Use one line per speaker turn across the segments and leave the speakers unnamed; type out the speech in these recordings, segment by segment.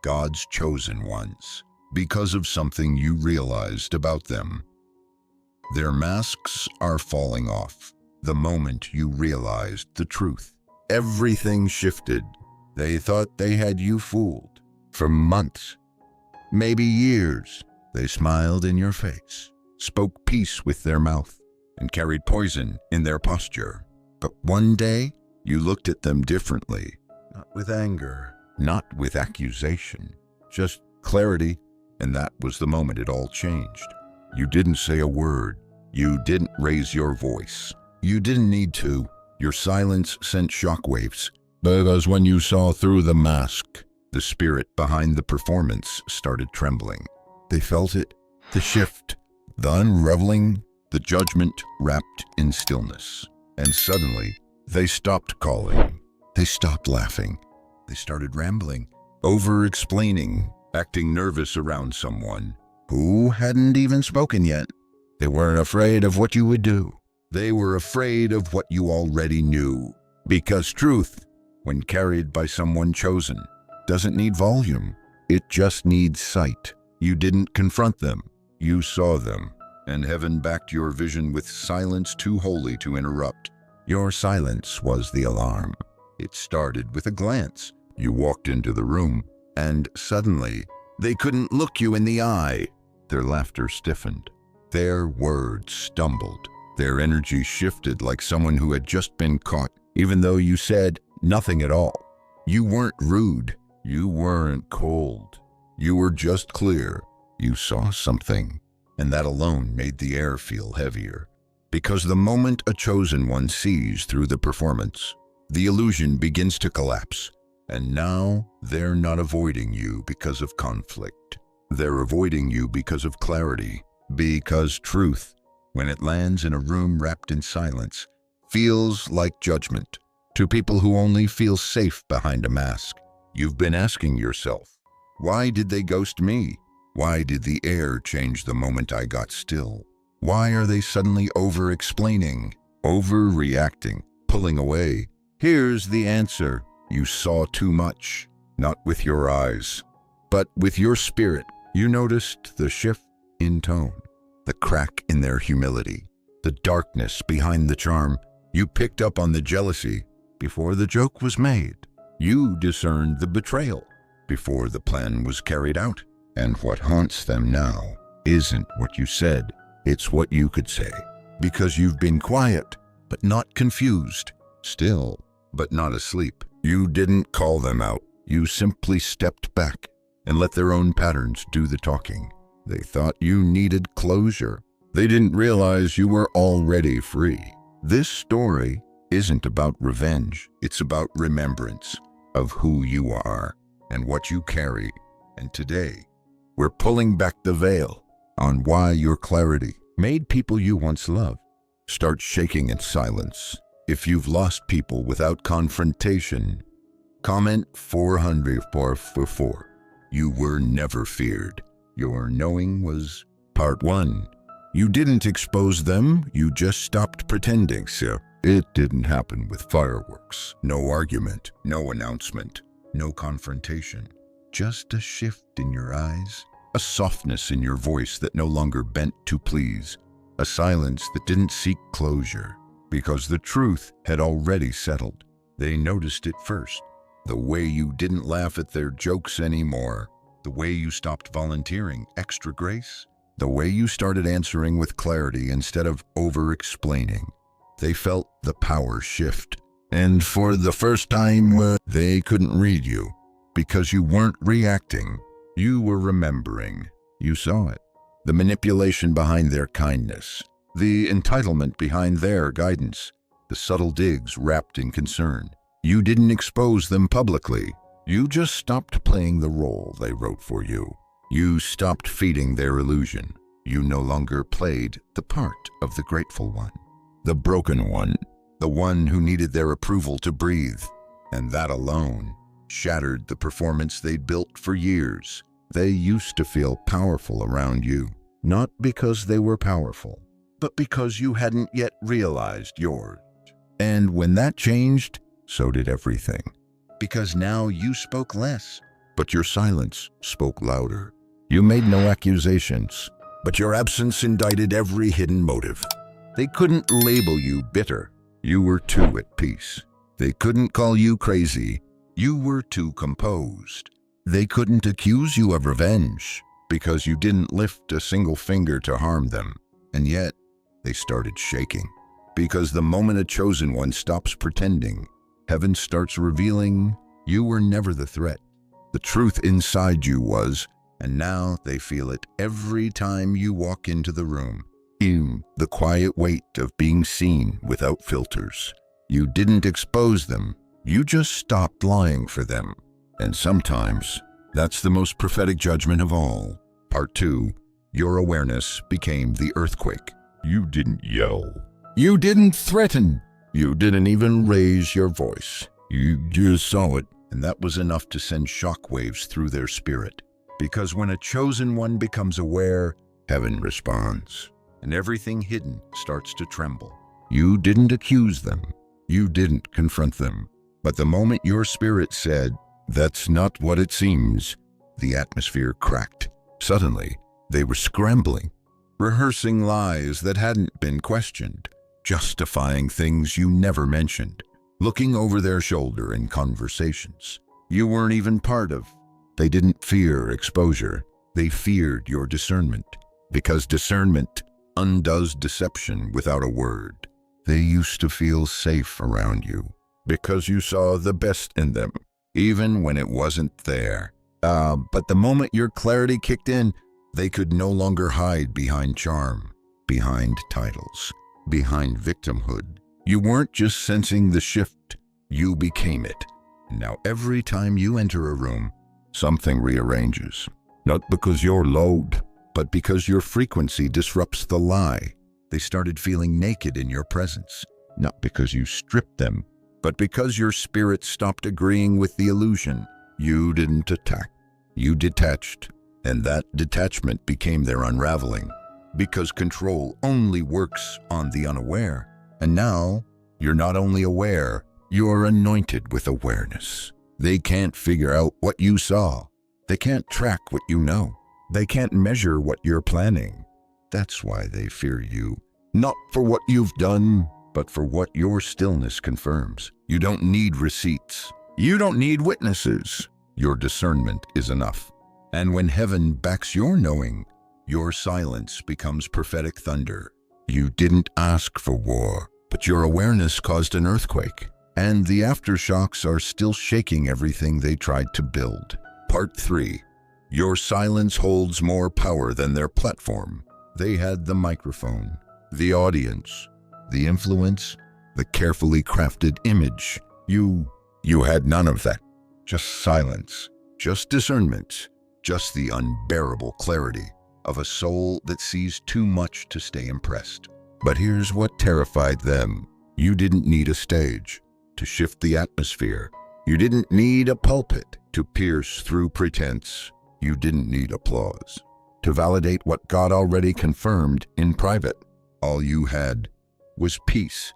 God's chosen ones, because of something you realized about them. Their masks are falling off the moment you realized the truth. Everything shifted. They thought they had you fooled for months, maybe years. They smiled in your face, spoke peace with their mouth, and carried poison in their posture. But one day, you looked at them differently, not with anger, not with accusation, just clarity, and that was the moment it all changed. You didn't say a word. You didn't raise your voice. You didn't need to. Your silence sent shockwaves, because when you saw through the mask, the spirit behind the performance started trembling. They felt it, the shift, the unraveling, the judgment wrapped in stillness. And suddenly, they stopped calling. They stopped laughing. They started rambling, over-explaining, acting nervous around someone who hadn't even spoken yet. They weren't afraid of what you would do. They were afraid of what you already knew. Because truth, when carried by someone chosen, doesn't need volume. It just needs sight. You didn't confront them. You saw them. And heaven backed your vision with silence too holy to interrupt. Your silence was the alarm. It started with a glance. You walked into the room, and suddenly, they couldn't look you in the eye. Their laughter stiffened. Their words stumbled. Their energy shifted like someone who had just been caught, even though you said nothing at all. You weren't rude. You weren't cold. You were just clear. You saw something, and that alone made the air feel heavier. Because the moment a chosen one sees through the performance, the illusion begins to collapse. And now they're not avoiding you because of conflict. They're avoiding you because of clarity. Because truth, when it lands in a room wrapped in silence, feels like judgment. To people who only feel safe behind a mask, you've been asking yourself, why did they ghost me? Why did the air change the moment I got still? Why are they suddenly over-explaining, overreacting, pulling away? Here's the answer. You saw too much, not with your eyes, but with your spirit. You noticed the shift in tone, the crack in their humility, the darkness behind the charm. You picked up on the jealousy before the joke was made. You discerned the betrayal before the plan was carried out. And what haunts them now isn't what you said, it's what you could say. Because you've been quiet, but not confused, still, but not asleep. You didn't call them out. You simply stepped back and let their own patterns do the talking. They thought you needed closure. They didn't realize you were already free. This story isn't about revenge. It's about remembrance of who you are and what you carry. And today, we're pulling back the veil on why your clarity made people you once loved start shaking in silence. If you've lost people without confrontation, comment 444. You were never feared. Your knowing was part 1. You didn't expose them, you just stopped pretending, sir. It didn't happen with fireworks. No argument, no announcement, no confrontation. Just a shift in your eyes, a softness in your voice that no longer bent to please, a silence that didn't seek closure, because the truth had already settled. They noticed it first. The way you didn't laugh at their jokes anymore, the way you stopped volunteering extra grace, the way you started answering with clarity instead of over-explaining. They felt the power shift. And for the first time, they couldn't read you. Because you weren't reacting, you were remembering. You saw it. The manipulation behind their kindness, the entitlement behind their guidance, the subtle digs wrapped in concern. You didn't expose them publicly. You just stopped playing the role they wrote for you. You stopped feeding their illusion. You no longer played the part of the grateful one, the broken one, the one who needed their approval to breathe. And that alone shattered the performance they'd built for years. They used to feel powerful around you, not because they were powerful, but because you hadn't yet realized yours. And when that changed, so did everything. Because now you spoke less, but your silence spoke louder. You made no accusations, but your absence indicted every hidden motive. They couldn't label you bitter. You were too at peace. They couldn't call you crazy. You were too composed. They couldn't accuse you of revenge because you didn't lift a single finger to harm them. And yet, they started shaking. Because the moment a chosen one stops pretending, heaven starts revealing you were never the threat. The truth inside you was, and now they feel it every time you walk into the room. The quiet weight of being seen without filters. You didn't expose them, you just stopped lying for them. And sometimes, that's the most prophetic judgment of all. Part 2, your awareness became the earthquake. You didn't yell. You didn't threaten. You didn't even raise your voice. You just saw it, and that was enough to send shockwaves through their spirit. Because when a chosen one becomes aware, heaven responds, and everything hidden starts to tremble. You didn't accuse them. You didn't confront them. But the moment your spirit said, "That's not what it seems," the atmosphere cracked. Suddenly, they were scrambling, rehearsing lies that hadn't been questioned, justifying things you never mentioned, looking over their shoulder in conversations you weren't even part of. They didn't fear exposure. They feared your discernment, because discernment undoes deception without a word. They used to feel safe around you because you saw the best in them, even when it wasn't there. But the moment your clarity kicked in, they could no longer hide behind charm, behind titles, behind victimhood. You weren't just sensing the shift, you became it. And now every time you enter a room, something rearranges. Not because you're loud, but because your frequency disrupts the lie. They started feeling naked in your presence, not because you stripped them, but because your spirit stopped agreeing with the illusion. You didn't attack, you detached, and that detachment became their unraveling, because control only works on the unaware. And now, you're not only aware, you're anointed with awareness. They can't figure out what you saw. They can't track what you know. They can't measure what you're planning. That's why they fear you, not for what you've done, but for what your stillness confirms. You don't need receipts. You don't need witnesses. Your discernment is enough. And when heaven backs your knowing, your silence becomes prophetic thunder. You didn't ask for war, but your awareness caused an earthquake, and the aftershocks are still shaking everything they tried to build. Part 3. Your silence holds more power than their platform. They had the microphone, the audience, the influence, the carefully crafted image. You had none of that. Just silence, just discernment, just the unbearable clarity of a soul that sees too much to stay impressed. But here's what terrified them. You didn't need a stage to shift the atmosphere. You didn't need a pulpit to pierce through pretense. You didn't need applause to validate what God already confirmed in private. All you had was peace,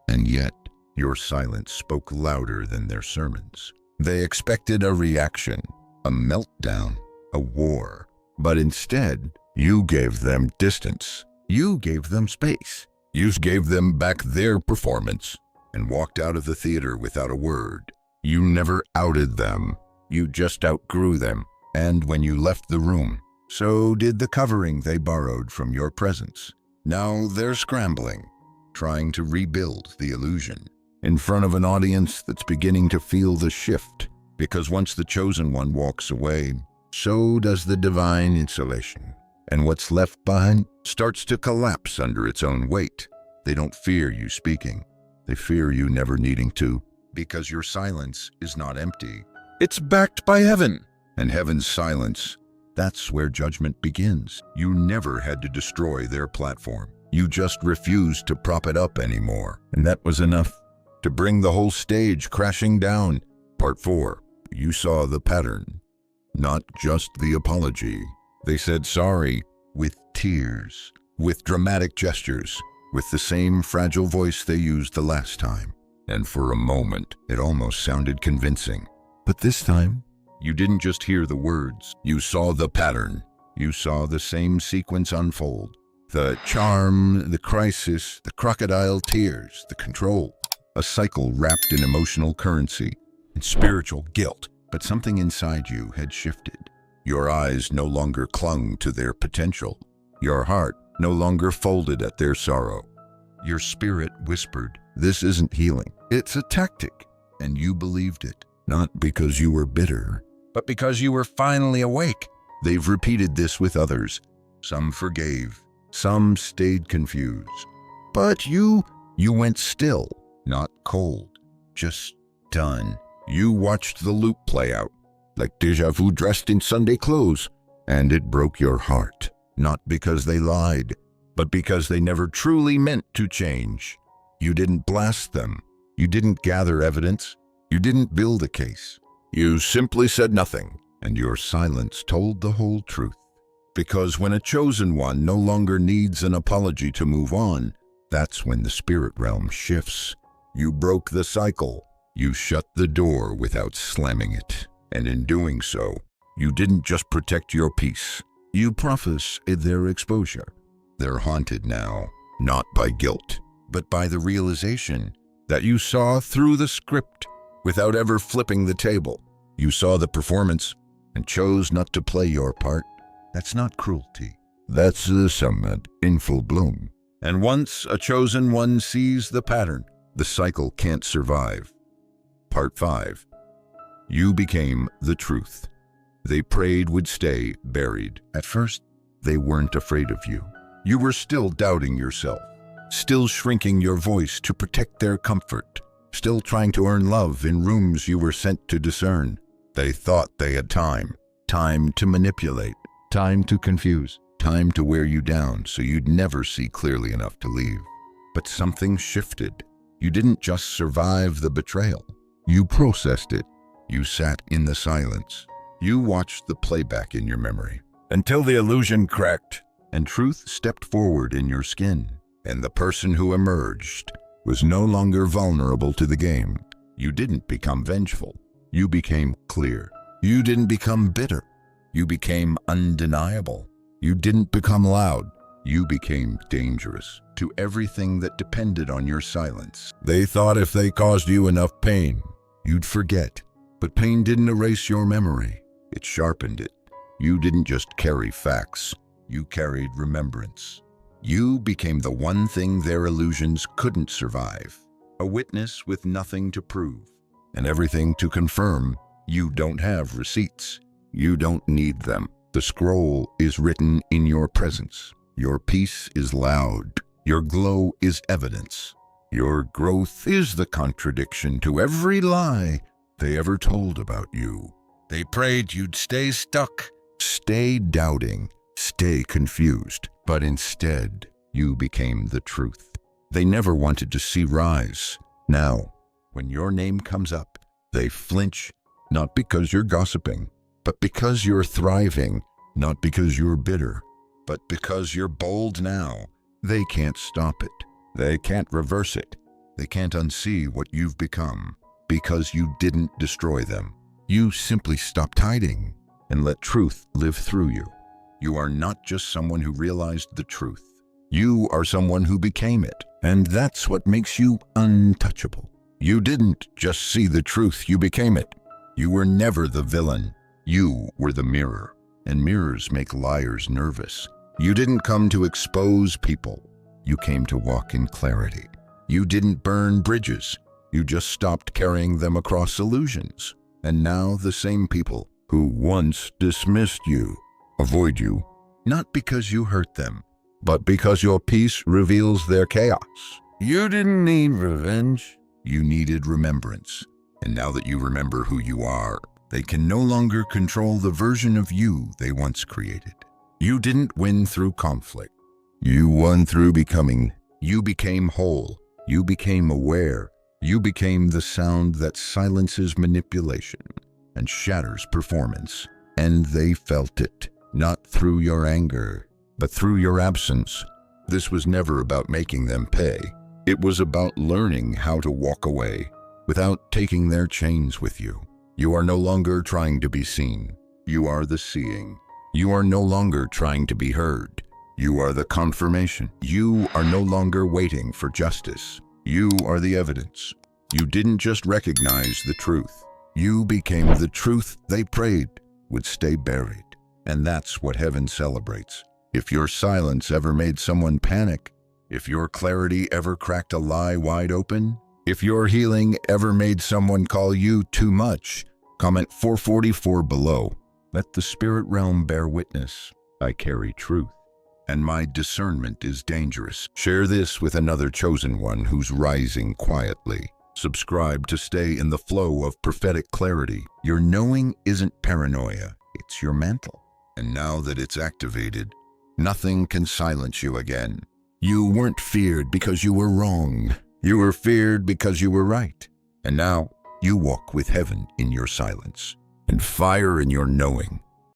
and yet your silence spoke louder than their sermons. They expected a reaction, a meltdown, a war, but instead, you gave them distance. You gave them space. You gave them back their performance and walked out of the theater without a word. You never outed them. You just outgrew them. And when you left the room, so did the covering they borrowed from your presence. Now they're scrambling, trying to rebuild the illusion in front of an audience that's beginning to feel the shift. Because once the chosen one walks away, so does the divine insulation. And what's left behind starts to collapse under its own weight. They don't fear you speaking. They fear you never needing to, because your silence is not empty. It's backed by heaven. And heaven's silence, that's where judgment begins. You never had to destroy their platform. You just refused to prop it up anymore. And that was enough to bring the whole stage crashing down. Part 4. You saw the pattern, not just the apology. They said sorry with tears, with dramatic gestures, with the same fragile voice they used the last time. And for a moment, it almost sounded convincing. But this time, You didn't just hear the words. You saw the pattern. You saw the same sequence unfold. The charm, the crisis, the crocodile tears, the control. A cycle wrapped in emotional currency and spiritual guilt. But something inside you had shifted. Your eyes no longer clung to their potential. Your heart no longer folded at their sorrow. Your spirit whispered, "This isn't healing. It's a tactic." And you believed it, not because you were bitter, but because you were finally awake. They've repeated this with others. Some forgave, some stayed confused. But you went still, not cold, just done. You watched the loop play out, like déjà vu dressed in Sunday clothes, and it broke your heart, not because they lied, but because they never truly meant to change. You didn't blast them. You didn't gather evidence. You didn't build a case. You simply said nothing, and your silence told the whole truth. Because when a chosen one no longer needs an apology to move on, that's when the spirit realm shifts. You broke the cycle. You shut the door without slamming it. And in doing so, you didn't just protect your peace. You prophesied their exposure. They're haunted now, not by guilt, but by the realization that you saw through the script without ever flipping the table. You saw the performance and chose not to play your part. That's not cruelty. That's discernment in full bloom. And once a chosen one sees the pattern, the cycle can't survive. Part 5. You became the truth. They prayed would stay buried. At first, they weren't afraid of you. You were still doubting yourself, still shrinking your voice to protect their comfort, still trying to earn love in rooms you were sent to discern. They thought they had time to manipulate, time to confuse, time to wear you down so you'd never see clearly enough to leave. But something shifted. You didn't just survive the betrayal. You processed it. You sat in the silence. You watched the playback in your memory until the illusion cracked and truth stepped forward in your skin. And the person who emerged was no longer vulnerable to the game. You didn't become vengeful. You became clear. You didn't become bitter. You became undeniable. You didn't become loud. You became dangerous to everything that depended on your silence. They thought if they caused you enough pain, you'd forget. But pain didn't erase your memory. It sharpened it. You didn't just carry facts. You carried remembrance. You became the one thing their illusions couldn't survive. A witness with nothing to prove and everything to confirm. You don't have receipts. You don't need them. The scroll is written in your presence. Your peace is loud. Your glow is evidence. Your growth is the contradiction to every lie they ever told about you. They prayed you'd stay stuck, stay doubting, stay confused. But instead, you became the truth they never wanted to see rise. Now, when your name comes up, they flinch, not because you're gossiping, but because you're thriving, not because you're bitter, but because you're bold now. They can't stop it. They can't reverse it. They can't unsee what you've become because you didn't destroy them. You simply stopped hiding and let truth live through you. You are not just someone who realized the truth. You are someone who became it, and that's what makes you untouchable. You didn't just see the truth, you became it. You were never the villain. You were the mirror, and mirrors make liars nervous. You didn't come to expose people. You came to walk in clarity. You didn't burn bridges. You just stopped carrying them across illusions. And now the same people who once dismissed you avoid you, not because you hurt them, but because your peace reveals their chaos. You didn't need revenge. You needed remembrance. And now that you remember who you are, they can no longer control the version of you they once created. You didn't win through conflict. You won through becoming. You became whole. You became aware. You became the sound that silences manipulation and shatters performance. And they felt it, not through your anger, but through your absence. This was never about making them pay. It was about learning how to walk away without taking their chains with you. You are no longer trying to be seen. You are the seeing. You are no longer trying to be heard. You are the confirmation. You are no longer waiting for justice. You are the evidence. You didn't just recognize the truth. You became the truth they prayed would stay buried. And that's what heaven celebrates. If your silence ever made someone panic, if your clarity ever cracked a lie wide open, if your healing ever made someone call you too much, comment 444 below. Let the spirit realm bear witness. I carry truth, and my discernment is dangerous. Share this with another chosen one who's rising quietly. Subscribe to stay in the flow of prophetic clarity. Your knowing isn't paranoia, it's your mantle. And now that it's activated, nothing can silence you again. You weren't feared because you were wrong. You were feared because you were right. And now you walk with heaven in your silence and fire in your knowing.